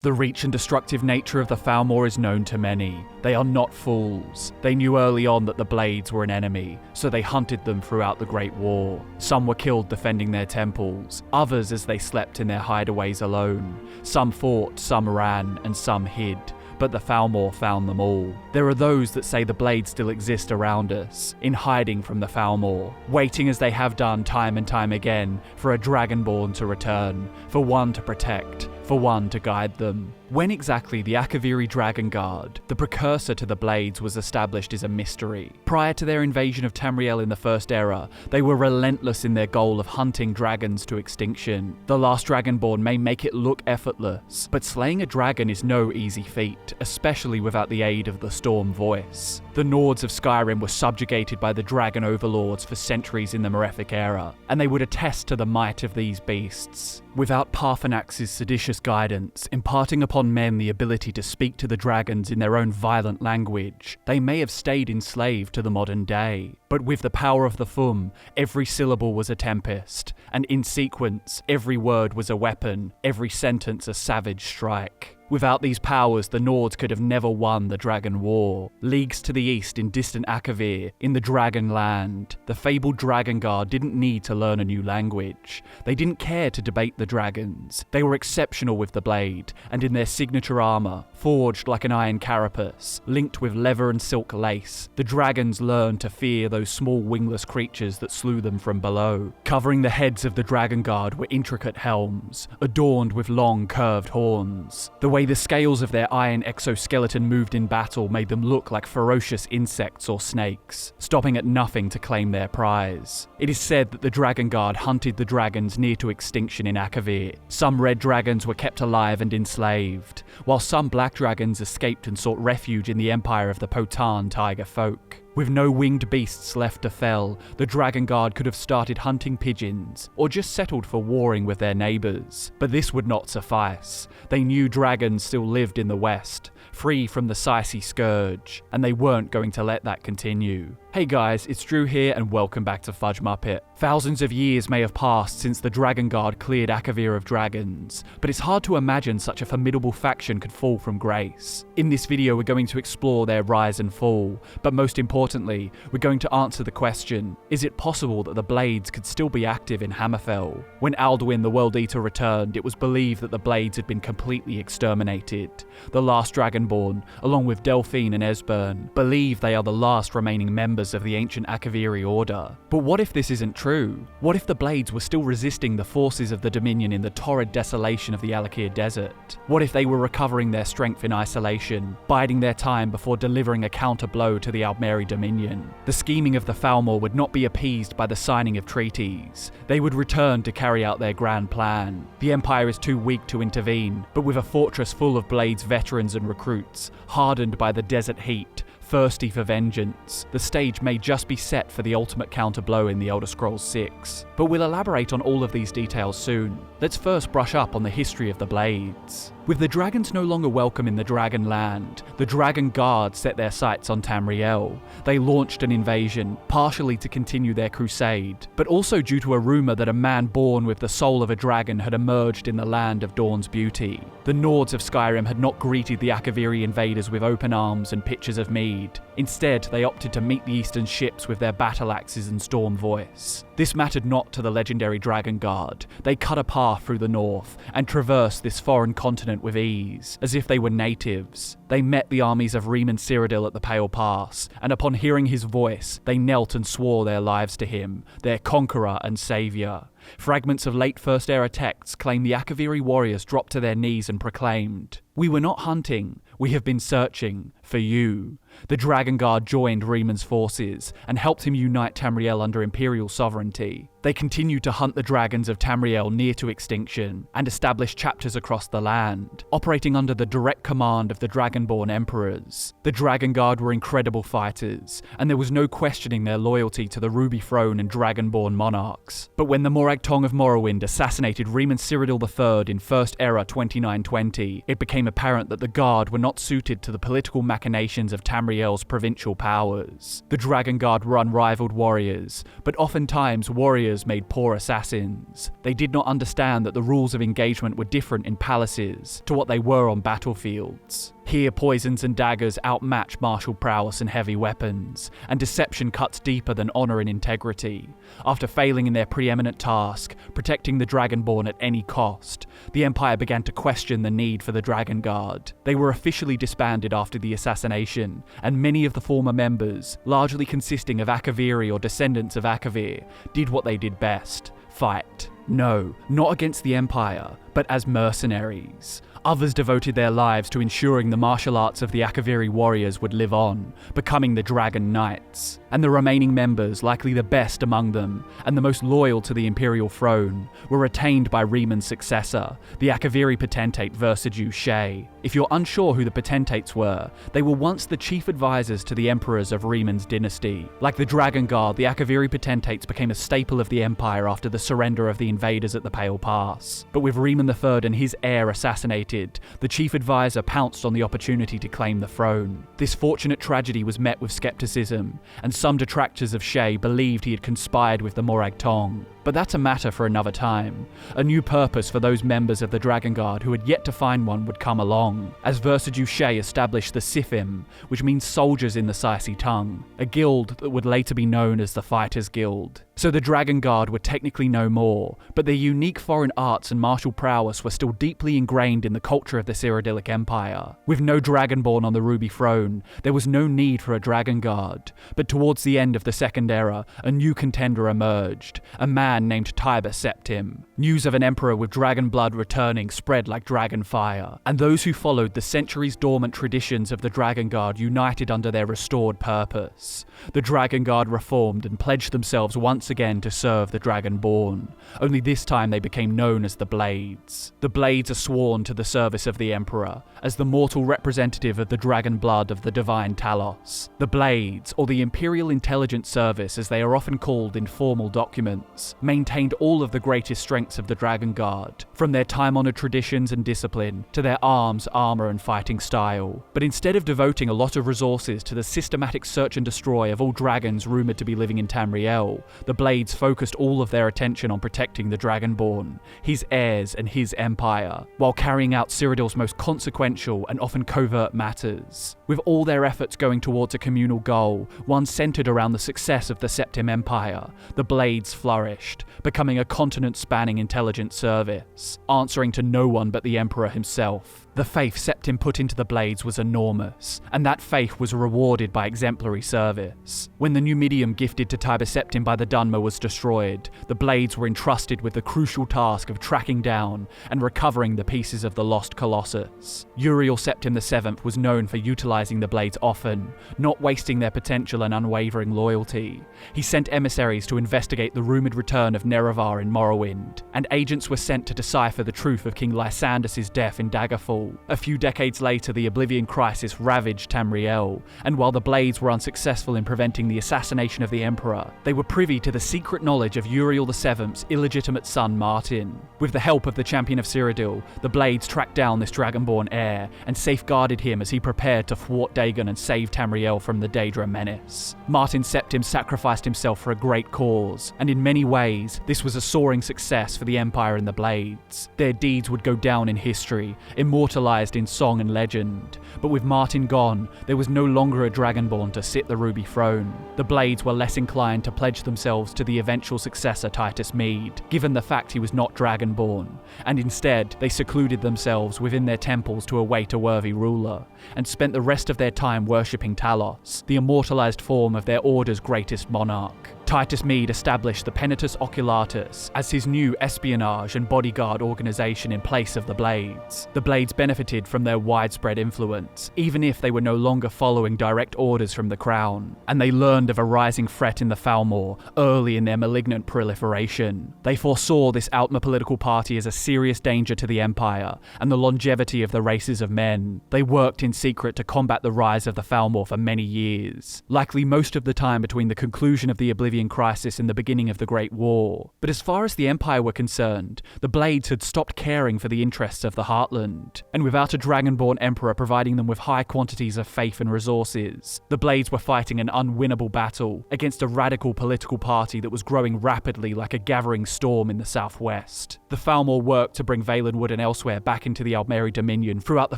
The reach and destructive nature of the Thalmor is known to many. They are not fools. They knew early on that the Blades were an enemy, so they hunted them throughout the Great War. Some were killed defending their temples, others as they slept in their hideaways alone. Some fought, some ran, and some hid. But the Thalmor found them all. There are those that say the Blades still exist around us, in hiding from the Thalmor, waiting as they have done time and time again for a Dragonborn to return, for one to protect, for one to guide them. When exactly the Akaviri Dragon Guard, the precursor to the Blades, was established is a mystery. Prior to their invasion of Tamriel in the First Era, they were relentless in their goal of hunting dragons to extinction. The last Dragonborn may make it look effortless, but slaying a dragon is no easy feat, especially without the aid of the Storm Voice. The Nords of Skyrim were subjugated by the Dragon Overlords for centuries in the Malefic Era, and they would attest to the might of these beasts. Without Parthenax's seditious guidance, imparting upon men the ability to speak to the dragons in their own violent language, they may have stayed enslaved to the modern day. But with the power of the Thum, every syllable was a tempest, and in sequence, every word was a weapon, every sentence a savage strike. Without these powers, the Nords could have never won the Dragon War. Leagues to the east in distant Akavir, in the Dragon Land, the fabled Dragon Guard didn't need to learn a new language. They didn't care to debate the dragons. They were exceptional with the blade, and in their signature armor, forged like an iron carapace, linked with leather and silk lace, the dragons learned to fear those small wingless creatures that slew them from below. Covering the heads of the Dragon Guard were intricate helms, adorned with long curved horns. The way the scales of their iron exoskeleton moved in battle made them look like ferocious insects or snakes, stopping at nothing to claim their prize. It is said that the Dragon Guard hunted the dragons near to extinction in Akavir. Some red dragons were kept alive and enslaved, while some black dragons escaped and sought refuge in the empire of the Potan tiger folk. With no winged beasts left to fell, the Dragon Guard could have started hunting pigeons, or just settled for warring with their neighbours. But this would not suffice. They knew dragons still lived in the west, free from the Sicey scourge, and they weren't going to let that continue. Hey guys, it's Drew here and welcome back to FudgeMuppet. Thousands of years may have passed since the Dragon Guard cleared Akavir of dragons, but it's hard to imagine such a formidable faction could fall from grace. In this video we're going to explore their rise and fall, but most importantly, we're going to answer the question, is it possible that the Blades could still be active in Hammerfell? When Alduin the World-Eater returned, it was believed that the Blades had been completely exterminated. The last Dragonborn, along with Delphine and Esbern, believe they are the last remaining members of the ancient Akaviri order. But what if this isn't true? What if the Blades were still resisting the forces of the Dominion in the torrid desolation of the Alakir Desert? What if they were recovering their strength in isolation, biding their time before delivering a counter-blow to the Aldmeri Dominion? The scheming of the Thalmor would not be appeased by the signing of treaties. They would return to carry out their grand plan. The Empire is too weak to intervene, but with a fortress full of Blades veterans and recruits, hardened by the desert heat, thirsty for vengeance, the stage may just be set for the ultimate counter-blow in The Elder Scrolls 6. But we'll elaborate on all of these details soon. Let's first brush up on the history of the Blades. With the dragons no longer welcome in the Dragon Land, the Dragon Guard set their sights on Tamriel. They launched an invasion, partially to continue their crusade, but also due to a rumour that a man born with the soul of a dragon had emerged in the land of Dawn's beauty. The Nords of Skyrim had not greeted the Akaviri invaders with open arms and pitchers of mead. Instead, they opted to meet the eastern ships with their battle axes and storm voice. This mattered not to the legendary Dragon Guard. They cut a path through the north and traversed this foreign continent with ease, as if they were natives. They met the armies of Riemann Cyrodiil at the Pale Pass, and upon hearing his voice, they knelt and swore their lives to him, their conqueror and saviour. Fragments of late First Era texts claim the Akaviri warriors dropped to their knees and proclaimed, "We were not hunting, we have been searching for you." The Dragon Guard joined Riemann's forces and helped him unite Tamriel under imperial sovereignty. They continued to hunt the dragons of Tamriel near to extinction and established chapters across the land, operating under the direct command of the Dragonborn emperors. The Dragon Guard were incredible fighters, and there was no questioning their loyalty to the Ruby Throne and Dragonborn monarchs. But when the Morag Tong of Morrowind assassinated Riemann Cyrodiil III in First Era 2920, it became apparent that the Guard were not suited to the political machinations of Tamriel Tamriel's provincial powers. The Dragon Guard were unrivaled warriors, but oftentimes warriors made poor assassins. They did not understand that the rules of engagement were different in palaces to what they were on battlefields. Here, poisons and daggers outmatch martial prowess and heavy weapons, and deception cuts deeper than honor and integrity. After failing in their preeminent task, protecting the Dragonborn at any cost, the Empire began to question the need for the Dragon Guard. They were officially disbanded after the assassination, and many of the former members, largely consisting of Akaviri or descendants of Akavir, did what they did best: fight. No, not against the Empire, but as mercenaries. Others devoted their lives to ensuring the martial arts of the Akaviri warriors would live on, becoming the Dragon Knights. And the remaining members, likely the best among them, and the most loyal to the Imperial throne, were retained by Riemann's successor, the Akaviri potentate Versailles Shay. If you're unsure who the potentates were, they were once the chief advisors to the emperors of Riemann's dynasty. Like the Dragon Guard, the Akaviri potentates became a staple of the Empire after the surrender of the invaders at the Pale Pass. But with Riemann III and his heir assassinated, the chief advisor pounced on the opportunity to claim the throne. This fortunate tragedy was met with skepticism, and some detractors of Shay believed he had conspired with the Morag Tong. But that's a matter for another time. A new purpose for those members of the Dragon Guard who had yet to find one would come along, as Versailles Shay established the Sithim, which means soldiers in the Sissi tongue, a guild that would later be known as the Fighters Guild. So the Dragon Guard were technically no more, but their unique foreign arts and martial prowess were still deeply ingrained in the culture of the Cyrodiilic Empire. With no Dragonborn on the Ruby Throne, there was no need for a Dragon Guard, but towards the end of the Second Era, a new contender emerged, a man named Tiber Septim. News of an emperor with dragon blood returning spread like dragon fire, and those who followed the centuries-dormant traditions of the Dragon Guard united under their restored purpose. The Dragon Guard reformed and pledged themselves once again to serve the Dragonborn, only this time they became known as the Blades. The Blades are sworn to the service of the Emperor, as the mortal representative of the dragon blood of the divine Talos. The Blades, or the Imperial Intelligence Service as they are often called in formal documents, maintained all of the greatest strengths of the Dragon Guard, from their time-honored traditions and discipline to their arms, armor, and fighting style. But instead of devoting a lot of resources to the systematic search and destroy of all dragons rumored to be living in Tamriel, the Blades focused all of their attention on protecting the Dragonborn, his heirs, and his empire, while carrying out Cyrodiil's most consequential and often covert matters. With all their efforts going towards a communal goal, one centered around the success of the Septim Empire, the Blades flourished, becoming a continent-spanning intelligence service, answering to no one but the Emperor himself. The faith Septim put into the Blades was enormous, and that faith was rewarded by exemplary service. When the Numidium gifted to Tiber Septim by the Dunmer was destroyed, the Blades were entrusted with the crucial task of tracking down and recovering the pieces of the lost Colossus. Uriel Septim VII was known for utilizing the Blades often, not wasting their potential and unwavering loyalty. He sent emissaries to investigate the rumored return of Nerevar in Morrowind, and agents were sent to decipher the truth of King Lysandas's death in Daggerfall. A few decades later, the Oblivion crisis ravaged Tamriel, and while the Blades were unsuccessful in preventing the assassination of the Emperor, they were privy to the secret knowledge of Uriel VII's illegitimate son Martin. With the help of the Champion of Cyrodiil, the Blades tracked down this Dragonborn heir and safeguarded him as he prepared to thwart Dagon and save Tamriel from the Daedra menace. Martin Septim sacrificed himself for a great cause, and in many ways, this was a soaring success for the Empire and the Blades. Their deeds would go down in history, immortalized in song and legend. But with Martin gone, there was no longer a Dragonborn to sit the Ruby Throne. The Blades were less inclined to pledge themselves to the eventual successor Titus Mede, given the fact he was not Dragonborn, and instead they secluded themselves within their temples to await a worthy ruler, and spent the rest of their time worshipping Talos, the immortalized form of their order's greatest monarch. Titus Mede established the Penitus Oculatus as his new espionage and bodyguard organization in place of the Blades. The Blades benefited from their widespread influence, even if they were no longer following direct orders from the Crown, and they learned of a rising threat in the Falmor early in their malignant proliferation. They foresaw this Altmer political party as a serious danger to the Empire and the longevity of the races of men. They worked in secret to combat the rise of the Falmor for many years, likely most of the time between the conclusion of the Oblivion Oblivion crisis in the beginning of the Great War. But as far as the Empire were concerned, the Blades had stopped caring for the interests of the Heartland. And without a Dragonborn Emperor providing them with high quantities of faith and resources, the Blades were fighting an unwinnable battle against a radical political party that was growing rapidly like a gathering storm in the southwest. The Thalmor worked to bring Valenwood and elsewhere back into the Aldmeri Dominion throughout the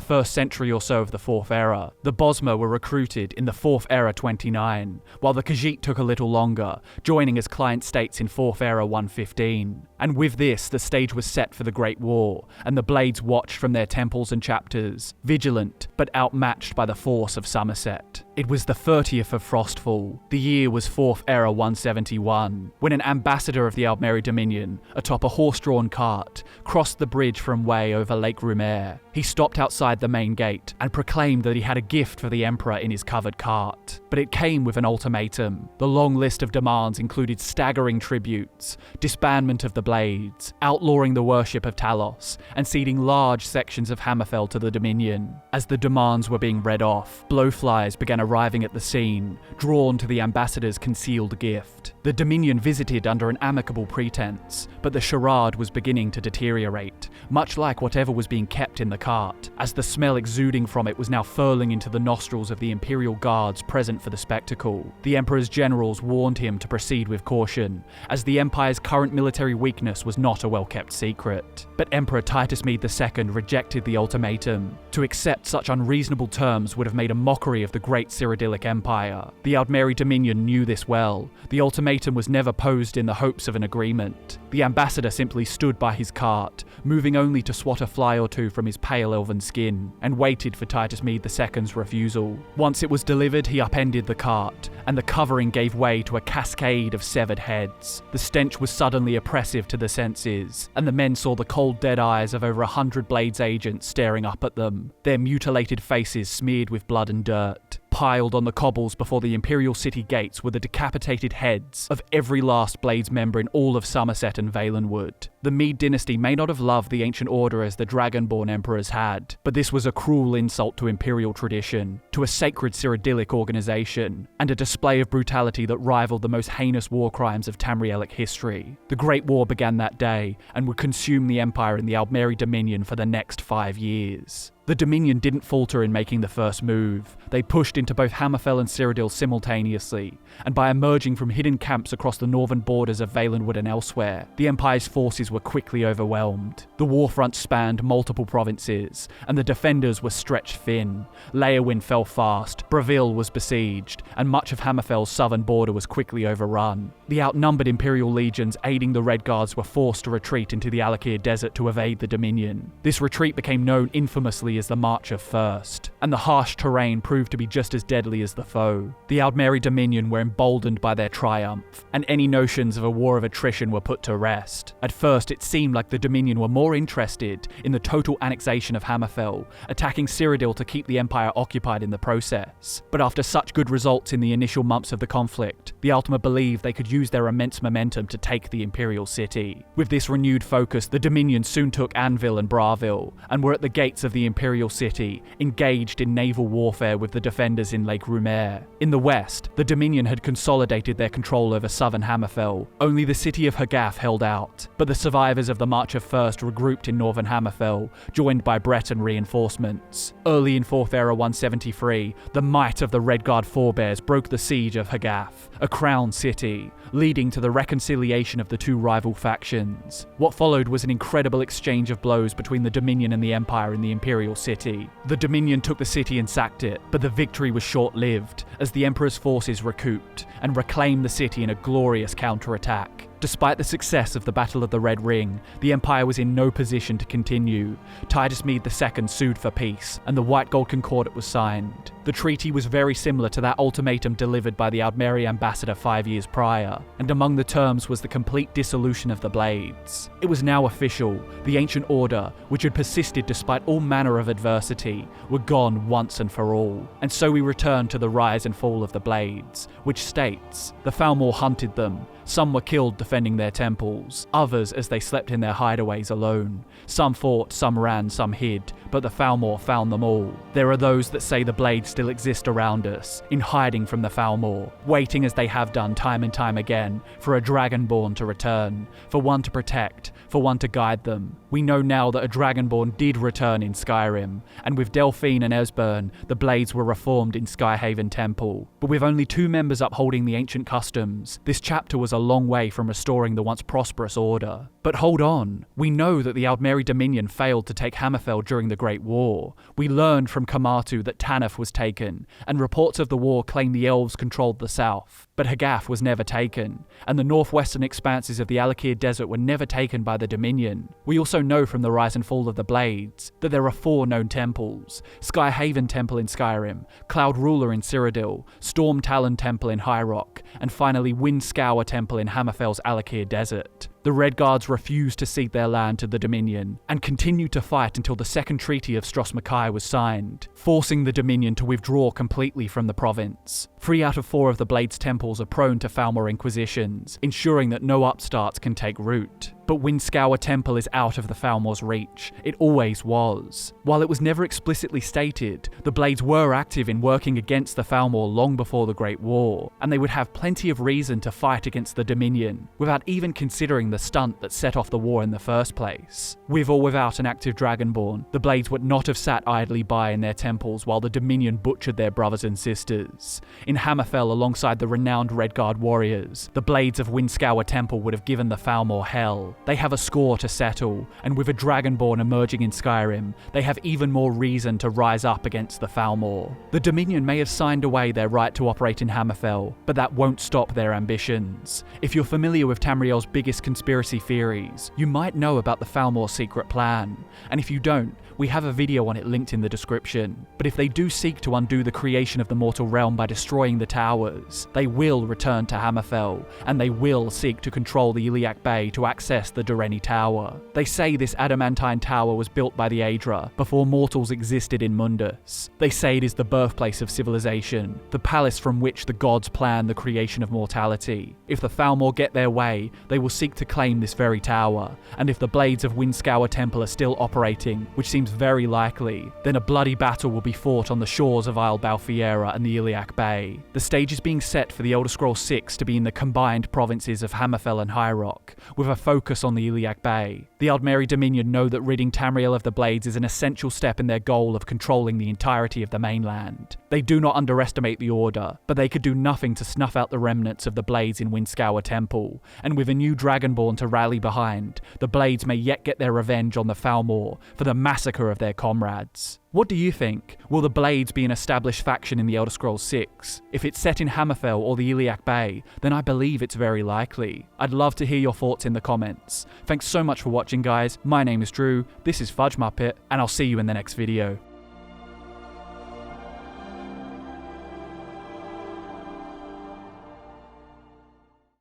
first century or so of the Fourth Era. The Bosmer were recruited in the Fourth Era 29, while the Khajiit took a little longer, joining as client states in Fourth Era 115. And with this, the stage was set for the Great War, and the Blades watched from their temples and chapters, vigilant but outmatched by the force of Somerset. It was the 30th of Frostfall. The year was 4th Era 171, when an ambassador of the Aldmeri Dominion, atop a horse-drawn cart, crossed the bridge from Way over Lake Rumer. He stopped outside the main gate and proclaimed that he had a gift for the Emperor in his covered cart. But it came with an ultimatum. The long list of demands included staggering tributes, disbandment of the Blades, outlawing the worship of Talos, and ceding large sections of Hammerfell to the Dominion. As the demands were being read off, blowflies began arriving at the scene, drawn to the ambassador's concealed gift. The Dominion visited under an amicable pretense, but the charade was beginning to deteriorate, much like whatever was being kept in the cart, as the smell exuding from it was now furling into the nostrils of the Imperial guards present for the spectacle. The Emperor's generals warned him to proceed with caution, as the Empire's current military weakness was not a well-kept secret. But Emperor Titus Mede II rejected the ultimatum. To accept such unreasonable terms would have made a mockery of the great Cyrodiilic Empire. The Aldmeri Dominion knew this well. The ultimatum was never posed in the hopes of an agreement. The ambassador simply stood by his cart, moving only to swat a fly or two from his pale elven skin, and waited for Titus Mede II's refusal. Once it was delivered, he upended the cart, and the covering gave way to a cascade of severed heads. The stench was suddenly oppressive to the senses, and the men saw the cold dead eyes of over 100 Blades agents staring up at them, their mutilated faces smeared with blood and dirt. Piled on the cobbles before the Imperial City gates were the decapitated heads of every last Blades member in all of Somerset and Valenwood. The Mede dynasty may not have loved the Ancient Order as the Dragonborn emperors had, but this was a cruel insult to Imperial tradition, to a sacred Cyrodiilic organization, and a display of brutality that rivaled the most heinous war crimes of Tamrielic history. The Great War began that day, and would consume the Empire in the Aldmeri Dominion for the next 5 years. The Dominion didn't falter in making the first move. They pushed into both Hammerfell and Cyrodiil simultaneously, and by emerging from hidden camps across the northern borders of Valenwood and elsewhere, the Empire's forces were quickly overwhelmed. The warfront spanned multiple provinces, and the defenders were stretched thin. Leyawiin fell fast, Bravil was besieged, and much of Hammerfell's southern border was quickly overrun. The outnumbered Imperial legions aiding the Red Guards were forced to retreat into the Alakir Desert to evade the Dominion. This retreat became known infamously as the March of First, and the harsh terrain proved to be just as deadly as the foe. The Aldmeri Dominion were emboldened by their triumph, and any notions of a war of attrition were put to rest. At first, it seemed like the Dominion were more interested in the total annexation of Hammerfell, attacking Cyrodiil to keep the Empire occupied in the process. But after such good results in the initial months of the conflict, the Ultima believed they could use their immense momentum to take the Imperial City. With this renewed focus, the Dominion soon took Anvil and Bravil, and were at the gates of the Imperial City, engaged in naval warfare with the defenders in Lake Rumer. In the west, the Dominion had consolidated their control over southern Hammerfell. Only the city of Hagath held out, but the survivors of the March of First regrouped in northern Hammerfell, joined by Breton reinforcements. Early in 4th Era 173, the might of the Redguard forebears broke the siege of Hagath, a crown city, leading to the reconciliation of the two rival factions. What followed was an incredible exchange of blows between the Dominion and the Empire in the Imperial City. The Dominion took the city and sacked it, but the victory was short-lived, as the Emperor's forces recouped and reclaimed the city in a glorious counterattack. Despite the success of the Battle of the Red Ring, the Empire was in no position to continue. Titus Mede II sued for peace, and the White Gold Concordat was signed. The treaty was very similar to that ultimatum delivered by the Aldmeri ambassador 5 years prior, and among the terms was the complete dissolution of the Blades. It was now official. The Ancient Order, which had persisted despite all manner of adversity, were gone once and for all. And so we return to the rise and fall of the Blades, which states, the Thalmor hunted them. Some were killed defending their temples, others as they slept in their hideaways alone. Some fought, some ran, some hid, but the Thalmor found them all. There are those that say the Blades still exist around us, in hiding from the Falmor, waiting as they have done time and time again for a Dragonborn to return, for one to protect, for one to guide them. We know now that a Dragonborn did return in Skyrim, and with Delphine and Esbern, the Blades were reformed in Skyhaven Temple. But with only 2 members upholding the ancient customs, this chapter was a long way from restoring the once prosperous order. But hold on, we know that the Aldmeri Dominion failed to take Hammerfell during the Great War. We learned from Kamatu that Tanith was taken, and reports of the war claim the elves controlled the south. But Hagath was never taken, and the northwestern expanses of the Alakir Desert were never taken by the Dominion. We also know from the rise and fall of the Blades that there are 4 known temples: Skyhaven Temple in Skyrim, Cloud Ruler in Cyrodiil, Storm Talon Temple in High Rock, and finally Windscour Temple in Hammerfell's Alakir Desert. The Red Guards refused to cede their land to the Dominion, and continued to fight until the Second Treaty of Stros M'Kai was signed, forcing the Dominion to withdraw completely from the province. 3 out of 4 of the Blades' temples are prone to Falmor inquisitions, ensuring that no upstarts can take root. But Windscour Temple is out of the Falmor's reach. It always was. While it was never explicitly stated, the Blades were active in working against the Falmor long before the Great War, and they would have plenty of reason to fight against the Dominion, without even considering the stunt that set off the war in the first place. With or without an active Dragonborn, the Blades would not have sat idly by in their temples while the Dominion butchered their brothers and sisters. In Hammerfell, alongside the renowned Redguard warriors, the Blades of Windscour Temple would have given the Falmor hell. They have a score to settle, and with a Dragonborn emerging in Skyrim, they have even more reason to rise up against the Falmor. The Dominion may have signed away their right to operate in Hammerfell, but that won't stop their ambitions. If you're familiar with Tamriel's biggest conspiracy theories, you might know about the Falmor's secret plan, and if you don't, we have a video on it linked in the description. But if they do seek to undo the creation of the mortal realm by destroying the towers, they will return to Hammerfell, and they will seek to control the Iliac Bay to access the Durrani Tower. They say this adamantine tower was built by the Aedra before mortals existed in Mundus. They say it is the birthplace of civilization, the palace from which the gods plan the creation of mortality. If the Falmor get their way, they will seek to claim this very tower, and if the Blades of Windscour Temple are still operating, which seems very likely, then a bloody battle will be fought on the shores of Isle Balfiera and the Iliac Bay. The stage is being set for the Elder Scrolls VI to be in the combined provinces of Hammerfell and High Rock, with a focus on the Iliac Bay. The Aldmeri Dominion know that ridding Tamriel of the Blades is an essential step in their goal of controlling the entirety of the mainland. They do not underestimate the Order, but they could do nothing to snuff out the remnants of the Blades in Windscour Temple, and with a new Dragonborn to rally behind, the Blades may yet get their revenge on the Falmor for the massacre of their comrades. What do you think? Will the Blades be an established faction in the Elder Scrolls VI? If it's set in Hammerfell or the Iliac Bay, then I believe it's very likely. I'd love to hear your thoughts in the comments. Thanks so much for watching, guys. My name is Drew, this is FudgeMuppet, and I'll see you in the next video.